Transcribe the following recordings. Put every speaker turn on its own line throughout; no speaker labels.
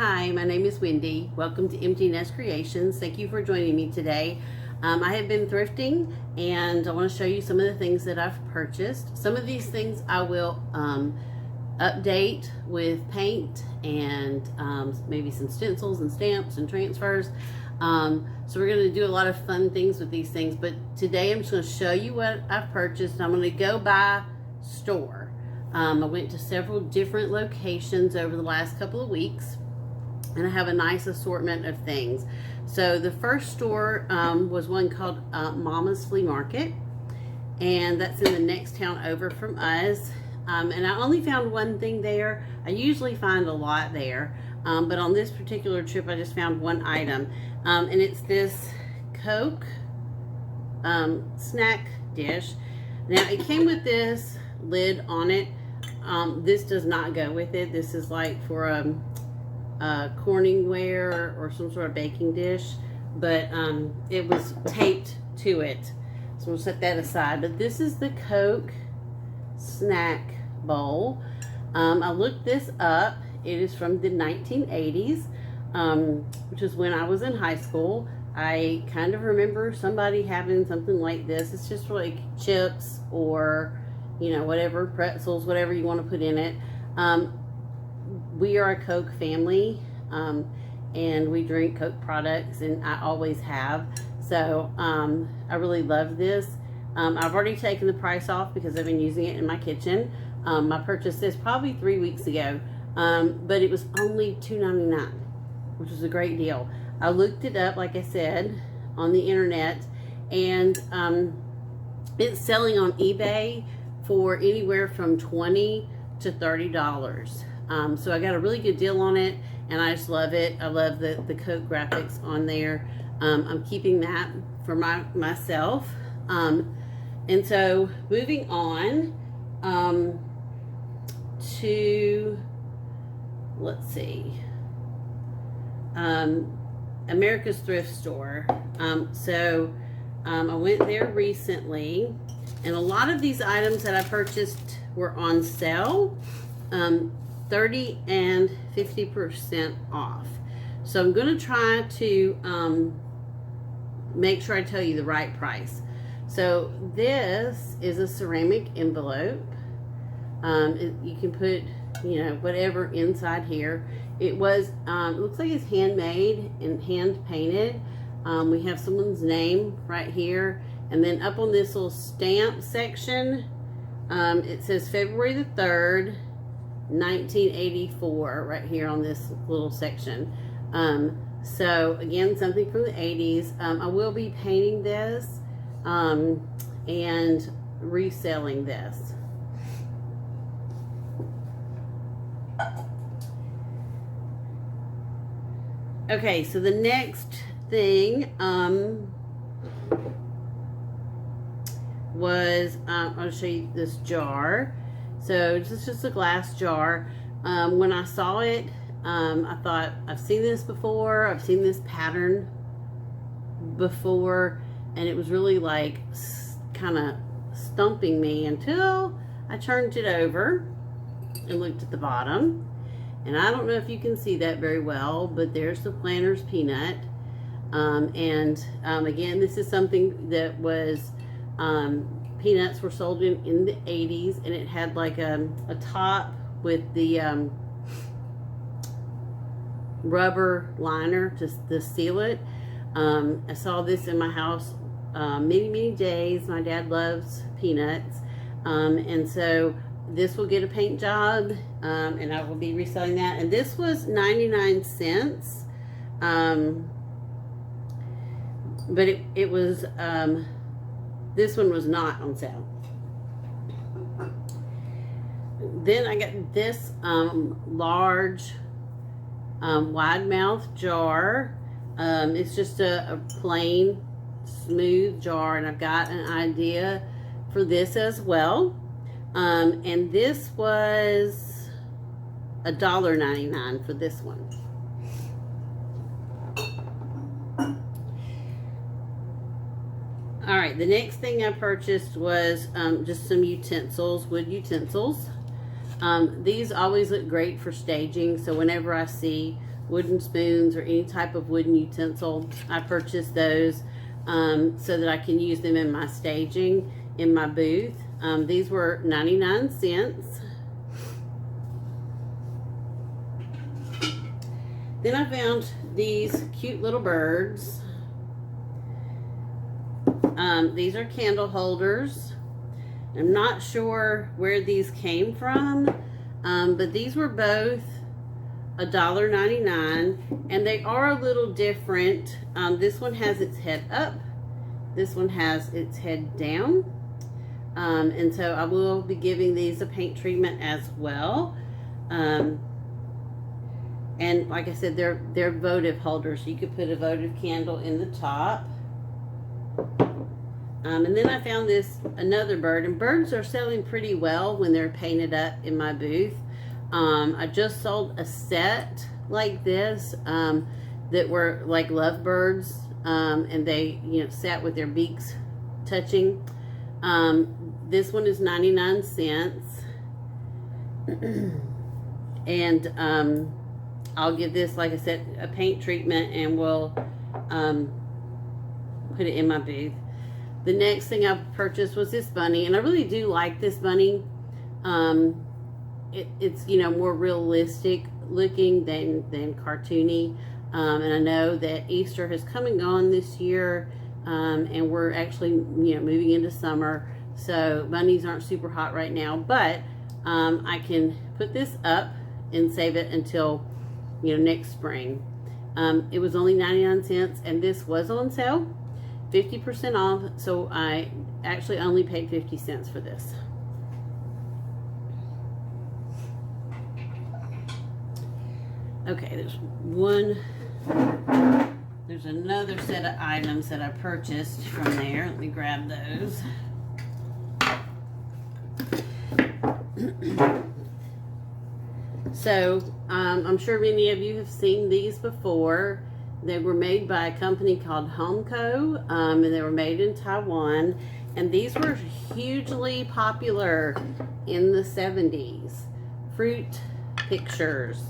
Hi, my name is Wendy. Welcome to Empty Nest Creations. Thank you for joining me today. I have been thrifting and I want to show you some of the things that I've purchased. Some of these things I will update with paint and maybe some stencils and stamps and transfers. So we're going to do a lot of fun things with these things, but today I'm just going to show you what I've purchased. I'm going to go by store. I went to several different locations over the last couple of weeks, and I have a nice assortment of things. So the first store was one called Mama's Flea Market, and that's in the next town over from us. And I only found one thing there. I usually find a lot there, but on this particular trip I just found one item, and it's this Coke snack dish. Now it came with this lid on it. This does not go with it. This is like for Corningware or some sort of baking dish, but it was taped to it, so we'll set that aside. But this is the Coke snack bowl. I looked this up. It is from the 1980s, which is when I was in high school. I kind of remember somebody having something like this. It's just like chips or, you know, whatever, pretzels, whatever you want to put in it. We are a Coke family, and we drink Coke products, and I always have. So I really love this. I've already taken the price off because I've been using it in my kitchen. I purchased this probably 3 weeks ago, but it was only $2.99, which was a great deal. I looked it up, like I said, on the internet, and it's selling on eBay for anywhere from $20 to $30. So I got a really good deal on it, and I just love it. I love the Coke graphics on there. I'm keeping that for myself. And so moving on to, let's see, America's Thrift Store. I went there recently, and a lot of these items that I purchased were on sale, 30 and 50% off. So I'm going to try to make sure I tell you the right price. So this is a ceramic envelope. You can put, you know, whatever inside here. It was, it looks like it's handmade and hand painted. We have someone's name right here. And then up on this little stamp section, it says February the 3rd, 1984, right here on this little section. So again, something from the 80s. I will be painting this and reselling this. Okay, so the next thing was, I'll show you this jar. So this is just a glass jar. When I saw it, I thought, I've seen this before. I've seen this pattern before, and it was really like kind of stumping me until I turned it over and looked at the bottom. And I don't know if you can see that very well, but there's the Planters peanut. Again, this is something that was, peanuts were sold in the 80s, and it had like a top with the rubber liner to seal it. I saw this in my house many days. My dad loves peanuts, and so this will get a paint job, and I will be reselling that. And this was 99 cents, but it was, this one was not on sale. Then I got this large wide mouth jar. It's just a plain smooth jar, and I've got an idea for this as well. And this was $1.99 for this one. Alright, the next thing I purchased was just some utensils, wood utensils. These always look great for staging, so whenever I see wooden spoons or any type of wooden utensil. I purchased those so that I can use them in my staging in my booth. These were 99 cents. Then I found these cute little birds. These are candle holders. I'm not sure where these came from, but these were both $1.99, and they are a little different. This one has its head up. This one has its head down. And so I will be giving these a paint treatment as well. And like I said, they're votive holders. You could put a votive candle in the top. And then I found another bird, and birds are selling pretty well when they're painted up in my booth. I just sold a set like this that were like lovebirds, and they, you know, sat with their beaks touching. This one is 99 cents. And I'll give this, like I said, a paint treatment, and we'll put it in my booth. The next thing I purchased was this bunny, and I really do like this bunny. It's, you know, more realistic looking than cartoony. And I know that Easter has come and gone this year, and we're actually, you know, moving into summer, so bunnies aren't super hot right now. But I can put this up and save it until, you know, next spring. It was only 99 cents, and this was on sale, 50% off, so I actually only paid 50 cents for this. Okay, there's another set of items that I purchased from there. Let me grab those. So, I'm sure many of you have seen these before. They were made by a company called Homeco, and they were made in Taiwan. And these were hugely popular in the 70s. Fruit pictures.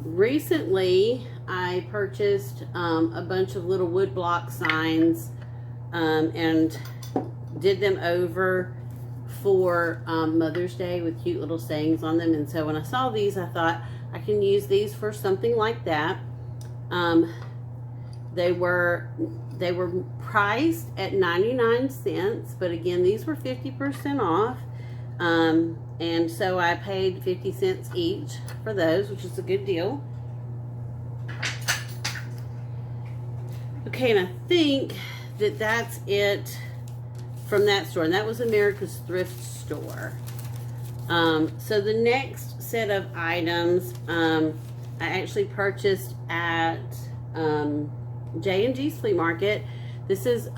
Recently, I purchased a bunch of little woodblock signs and did them over for Mother's Day with cute little sayings on them. And so when I saw these, I thought I can use these for something like that. They were priced at 99 cents, but again, these were 50% off. And so I paid 50 cents each for those, which is a good deal. Okay, and I think that that's it from that store, and that was America's Thrift Store. So the next set of items I actually purchased at J&G's Flea Market. This is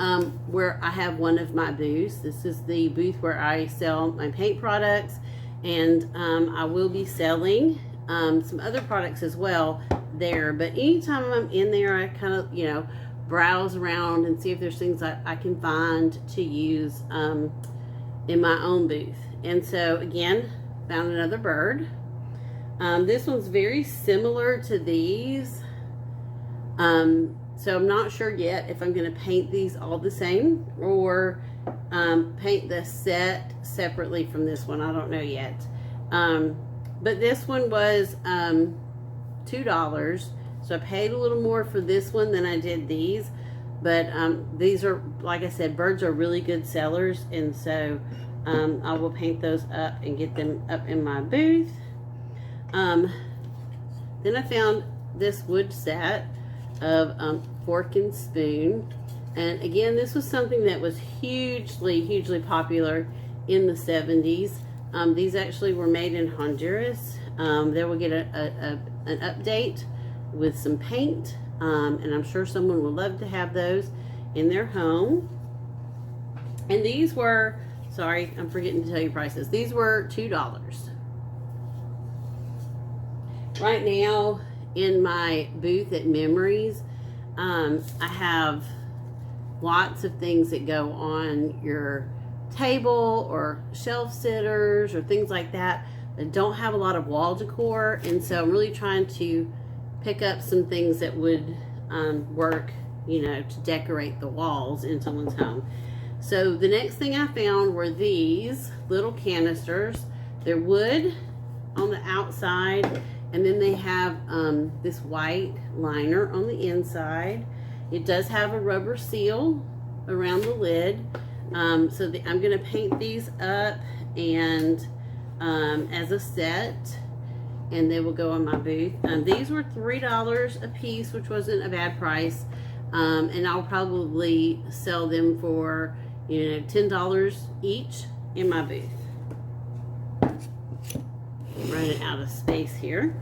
where I have one of my booths. This is the booth where I sell my paint products, and I will be selling some other products as well there. But anytime I'm in there, I kind of, you know, browse around and see if there's things I can find to use in my own booth. And so again, found another bird. This one's very similar to these. So I'm not sure yet if I'm going to paint these all the same or paint the set separately from this one. I don't know yet. But this one was $2. So I paid a little more for this one than I did these. But these are, like I said, birds are really good sellers. And so I will paint those up and get them up in my booth. Then I found this wood set of fork and spoon. And again, this was something that was hugely popular in the 70s. These actually were made in Honduras. They will get an update with some paint, and I'm sure someone would love to have those in their home. And these were, sorry, I'm forgetting to tell you prices. These were $2. Right now in my booth at Memories, I have lots of things that go on your table or shelf sitters or things like that. that don't have a lot of wall decor, and so I'm really trying to pick up some things that would work, you know, to decorate the walls in someone's home. So the next thing I found were these little canisters. They're wood on the outside, and then they have this white liner on the inside. It does have a rubber seal around the lid. I'm going to paint these up and as a set, and they will go on my booth. These were $3 a piece, which wasn't a bad price, and I'll probably sell them for, you know, $10 each in my booth. I'm running out of space here.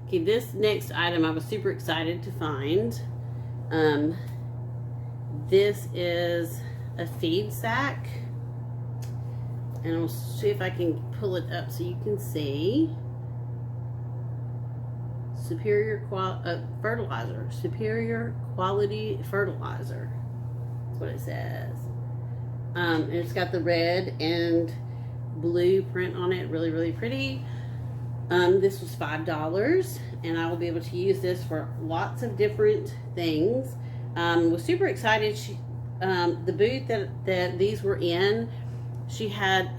Okay, this next item I was super excited to find. This is a feed sack, and I'll see if I can pull it up so you can see. Superior fertilizer, superior quality fertilizer. That's what it says. And it's got the red and blue print on it, really, really pretty. This was $5, and I will be able to use this for lots of different things. Was super excited. The booth that these were in, she had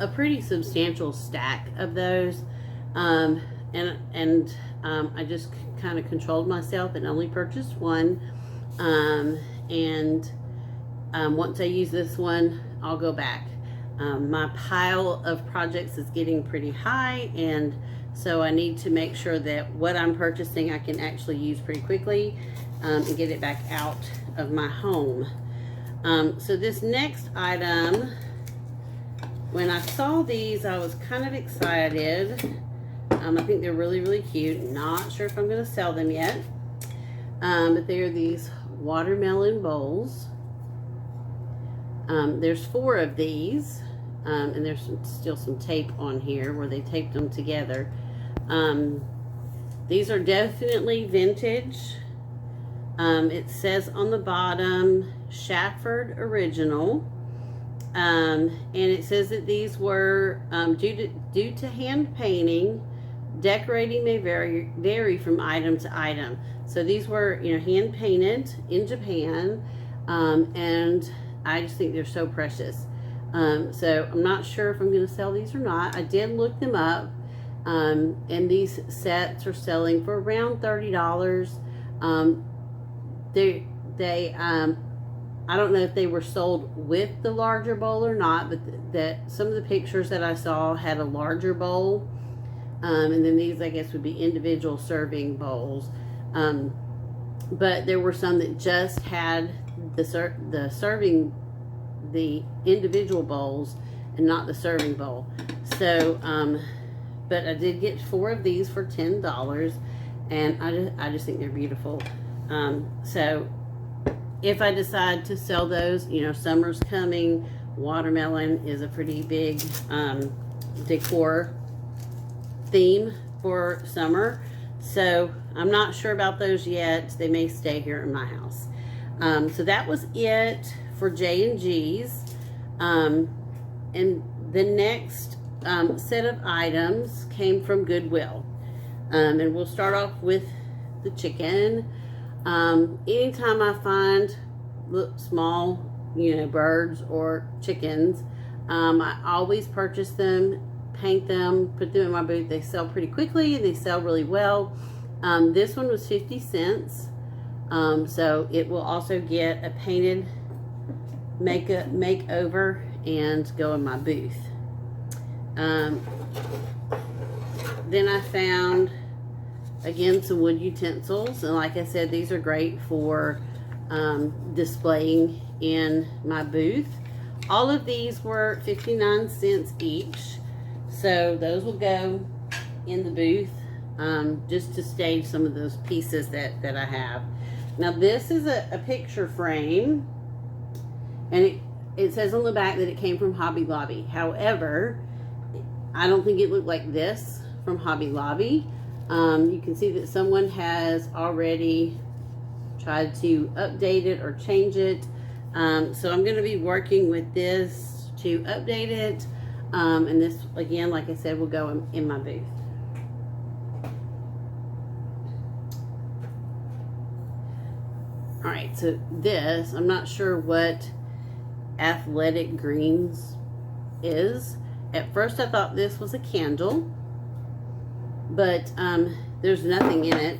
a pretty substantial stack of those, and I just kind of controlled myself and only purchased one. Once I use this one, I'll go back. My pile of projects is getting pretty high, and so I need to make sure that what I'm purchasing I can actually use pretty quickly and get it back out of my home. So this next item, when I saw these, I was kind of excited. I think they're really, really cute. Not sure if I'm going to sell them yet, but they are these watermelon bowls. There's 4 of these, and there's still some tape on here where they taped them together. These are definitely vintage. It says on the bottom, Shafford Original, and it says that these were due to hand painting. Decorating may vary from item to item. So these were, you know, hand painted in Japan, and I just think they're so precious. So I'm not sure if I'm going to sell these or not. I did look them up, and these sets are selling for around $30. I don't know if they were sold with the larger bowl or not, but that some of the pictures that I saw had a larger bowl, and then these, I guess, would be individual serving bowls. But there were some that just had the individual bowls and not the serving bowl. So, but I did get 4 of these for $10, and I just think they're beautiful. So if I decide to sell those, you know, summer's coming. Watermelon is a pretty big decor theme for summer. So I'm not sure about those yet. They may stay here in my house. So that was it for J&G's. And the next set of items came from Goodwill. And we'll start off with the chicken. Anytime I find small, you know, birds or chickens, I always purchase them, paint them, put them in my booth. They sell pretty quickly and they sell really well. This one was 50 cents. So it will also get a painted makeover and go in my booth. Then I found, again, some wood utensils, and like I said, these are great for displaying in my booth. All of these were 59 cents each, so those will go in the booth, just to stage some of those pieces that I have. Now this is a picture frame, and it says on the back that it came from Hobby Lobby. However, I don't think it looked like this from Hobby Lobby. You can see that someone has already tried to update it or change it. So I'm going to be working with this to update it. And this, again, like I said, will go in my booth. All right, so this, I'm not sure what Athletic Greens is. At first I thought this was a candle, but there's nothing in it.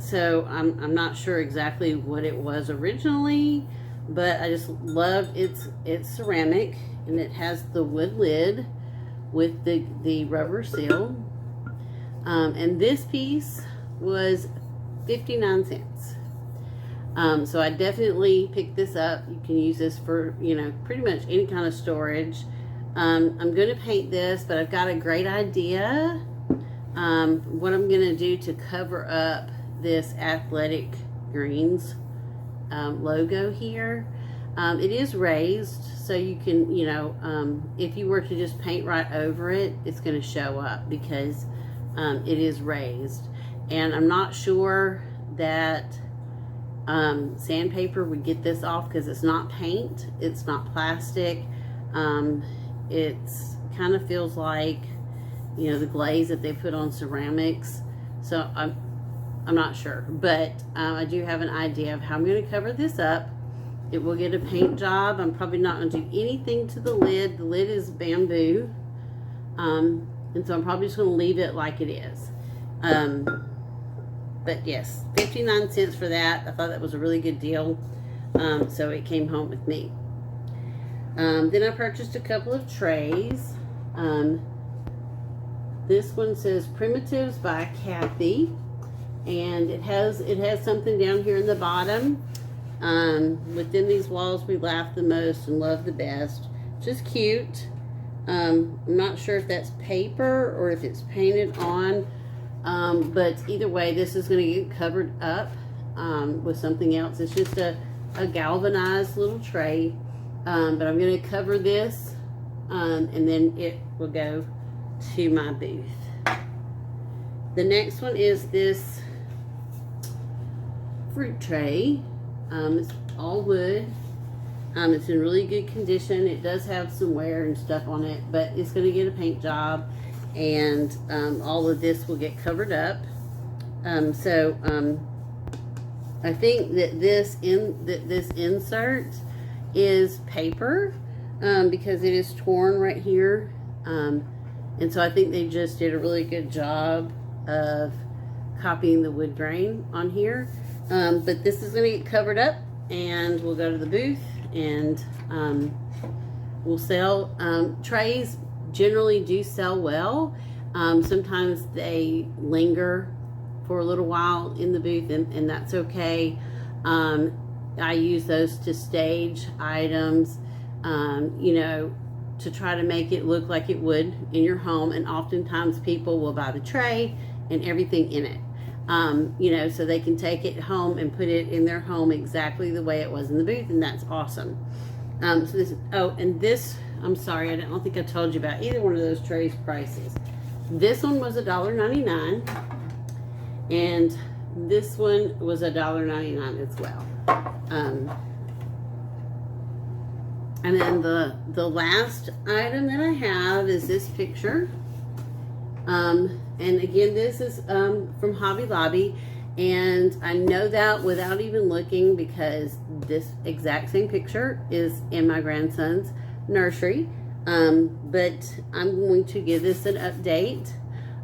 So I'm not sure exactly what it was originally, but I just love it's ceramic, and it has the wood lid with the rubber seal. And this piece was 59 cents. So I definitely picked this up. You can use this for, you know, pretty much any kind of storage. I'm going to paint this, but I've got a great idea. What I'm going to do to cover up this Athletic Greens logo here. It is raised, so you can, you know, if you were to just paint right over it, it's going to show up because it is raised. And I'm not sure that sandpaper would get this off because it's not paint, it's not plastic. It's kind of feels like, you know, the glaze that they put on ceramics. So I'm not sure, but I do have an idea of how I'm going to cover this up. It will get a paint job. I'm probably not going to do anything to the lid. The lid is bamboo, and so I'm probably just going to leave it like it is. But yes, 59 cents for that. I thought that was a really good deal, so it came home with me. Then I purchased a couple of trays. This one says Primitives by Kathy, and it has something down here in the bottom. Within these walls we laugh the most and love the best. Just cute. I'm not sure if that's paper or if it's painted on, but either way, this is going to get covered up with something else. It's just a galvanized little tray, but I'm going to cover this, and then it will go to my booth. The next one is this fruit tray. It's all wood. It's in really good condition. It does have some wear and stuff on it, but it's going to get a paint job, and all of this will get covered up. I think that this insert is paper, because it is torn right here, and so I think they just did a really good job of copying the wood grain on here. But this is going to get covered up, and we'll go to the booth, and we'll sell. Trays generally do sell well. Sometimes they linger for a little while in the booth, and that's okay. I use those to stage items, you know, to try to make it look like it would in your home, and oftentimes people will buy the tray and everything in it. You know, so they can take it home and put it in their home exactly the way it was in the booth, and that's awesome. So this, oh, and this, I'm sorry, I don't think I told you about either one of those trays prices. This one was $1.99, and this one was $1.99 as well. And then the last item that I have is this picture. And again, this is from Hobby Lobby, and I know that without even looking because this exact same picture is in my grandson's nursery. But I'm going to give this an update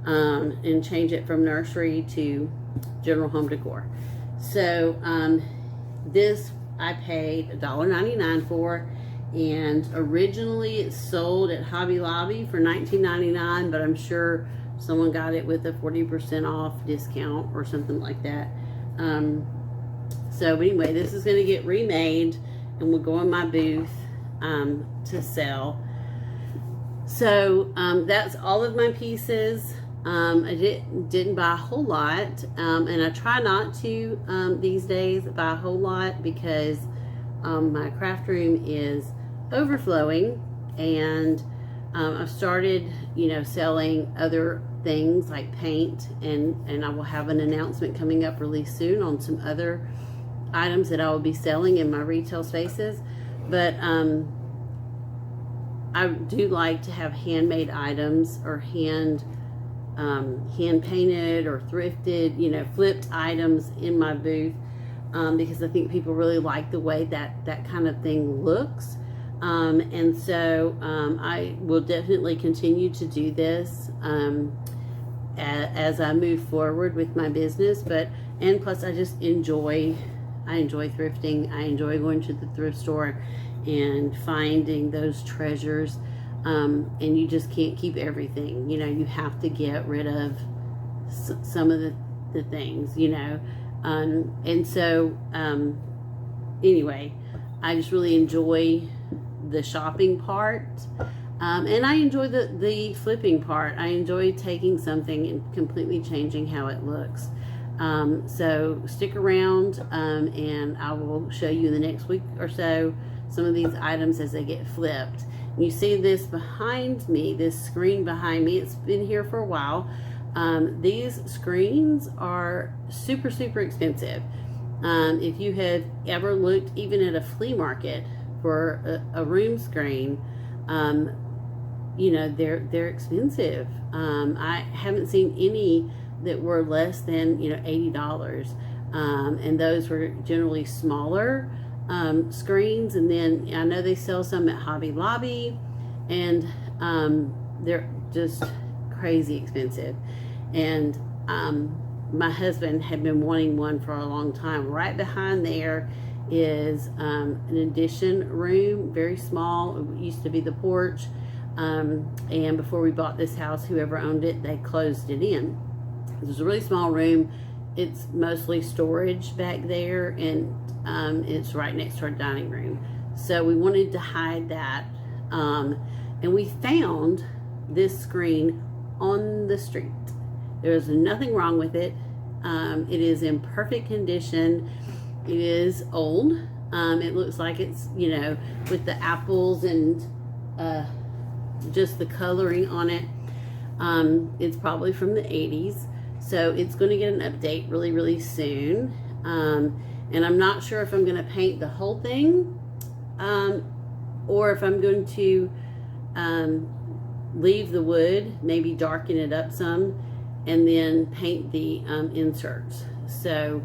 and change it from nursery to general home decor. So this I paid $1.99 for, and originally it sold at Hobby Lobby for $19.99, but I'm sure someone got it with a 40% off discount or something like that. So anyway, this is going to get remade and will go in my booth to sell. So that's all of my pieces. I didn't buy a whole lot, and I try not to these days buy a whole lot because my craft room is overflowing, and I've started, you know, selling other things like paint, and I will have an announcement coming up really soon on some other items that I will be selling in my retail spaces. But I do like to have handmade items or hand painted or thrifted, you know, flipped items in my booth, because I think people really like the way that kind of thing looks. And so I will definitely continue to do this as I move forward with my business. And plus I just enjoy thrifting. I enjoy going to the thrift store and finding those treasures. And you just can't keep everything, you know, you have to get rid of some of the things, you know. And so anyway, I just really enjoy the shopping part, and I enjoy the flipping part. I enjoy taking something and completely changing how it looks. So stick around, and I will show you in the next week or so some of these items as they get flipped. You see this behind me, this screen behind me, it's been here for a while. These screens are super, super expensive. If you have ever looked even at a flea market for a room screen, you know, they're expensive. I haven't seen any that were less than, you know, $80. And those were generally smaller screens. And then I know they sell some at Hobby Lobby, and they're just crazy expensive. And my husband had been wanting one for a long time. Right behind there is an addition room, very small. It used to be the porch, and before we bought this house, whoever owned it, they closed it in. It was a really small room. It's mostly storage back there, and it's right next to our dining room. So we wanted to hide that, and we found this screen on the street. There's nothing wrong with it. It is in perfect condition. It is old. It looks like it's, you know, with the apples and just the coloring on it. It's probably from the 80s. So it's going to get an update really, really soon. And I'm not sure if I'm going to paint the whole thing, or if I'm going to leave the wood, maybe darken it up some, and then paint the inserts. So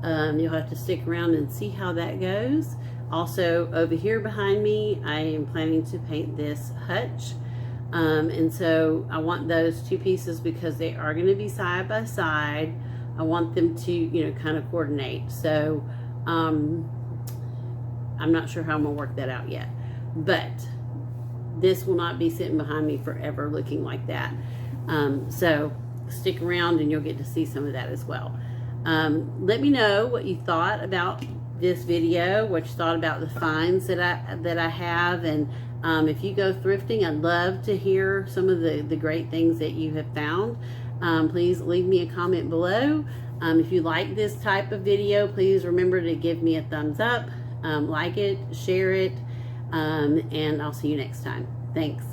you'll have to stick around and see how that goes. Also, over here behind me, I am planning to paint this hutch. And so I want those two pieces because they are going to be side by side. I want them to, you know, kind of coordinate. So I'm not sure how I'm going to work that out yet. But this will not be sitting behind me forever looking like that. So stick around and you'll get to see some of that as well. Let me know what you thought about this video, what you thought about the finds that I have, and if you go thrifting, I'd love to hear some of the great things that you have found. Please leave me a comment below. If you like this type of video, please remember to give me a thumbs up, like it, share it, and I'll see you next time. Thanks.